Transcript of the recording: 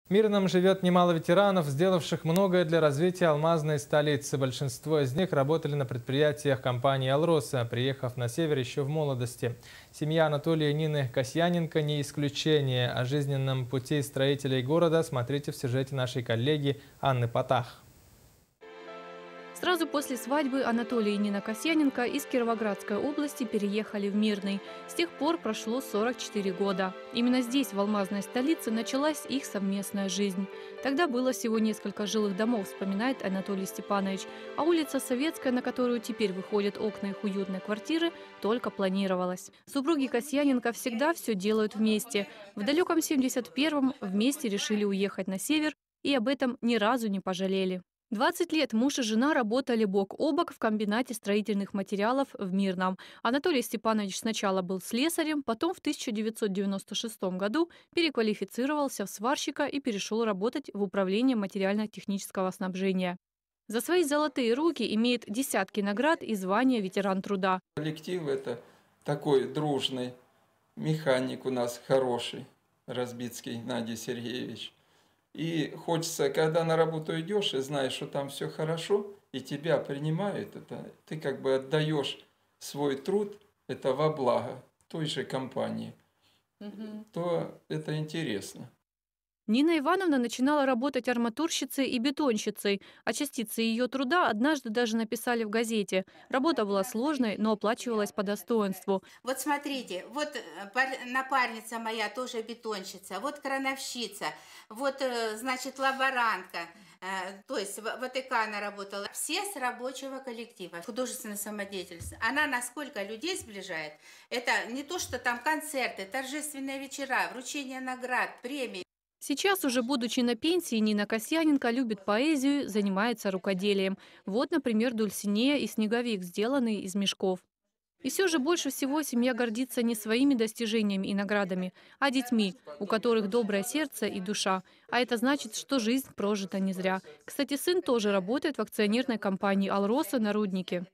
В Мирном живет немало ветеранов, сделавших многое для развития алмазной столицы. Большинство из них работали на предприятиях компании «Алроса», приехав на север еще в молодости. Семья Анатолия и Нины Касьяненко не исключение. О жизненном пути строителей города смотрите в сюжете нашей коллеги Анны Потах. Сразу после свадьбы Анатолий и Нина Касьяненко из Кировоградской области переехали в Мирный. С тех пор прошло 44 года. Именно здесь, в алмазной столице, началась их совместная жизнь. Тогда было всего несколько жилых домов, вспоминает Анатолий Степанович. А улица Советская, на которую теперь выходят окна их уютной квартиры, только планировалась. Супруги Касьяненко всегда все делают вместе. В далеком 71-м вместе решили уехать на север и об этом ни разу не пожалели. 20 лет муж и жена работали бок о бок в комбинате строительных материалов в Мирном. Анатолий Степанович сначала был слесарем, потом в 1996 году переквалифицировался в сварщика и перешел работать в управление материально-технического снабжения. За свои золотые руки имеет десятки наград и звания ветеран труда. Коллектив это такой дружный, механик у нас хороший, Разбицкий Геннадий Сергеевич. И хочется, когда на работу идешь и знаешь, что там все хорошо, и тебя принимают, это, ты как бы отдаешь свой труд, это во благо той же компании, то это интересно. Нина Ивановна начинала работать арматурщицей и бетонщицей, а частицы ее труда однажды даже написали в газете. Работа была сложной, но оплачивалась по достоинству. Вот смотрите, вот напарница моя тоже бетонщица, вот крановщица, вот, значит, лаборантка, то есть в ВТК она работала. Все с рабочего коллектива. Художественная самодеятельность, она насколько людей сближает. Это не то, что там концерты, торжественные вечера, вручение наград, премий. Сейчас, уже будучи на пенсии, Нина Касьяненко любит поэзию, занимается рукоделием. Вот, например, Дульсинея и снеговик, сделанные из мешков. И все же больше всего семья гордится не своими достижениями и наградами, а детьми, у которых доброе сердце и душа. А это значит, что жизнь прожита не зря. Кстати, сын тоже работает в акционерной компании «Алроса» на Руднике.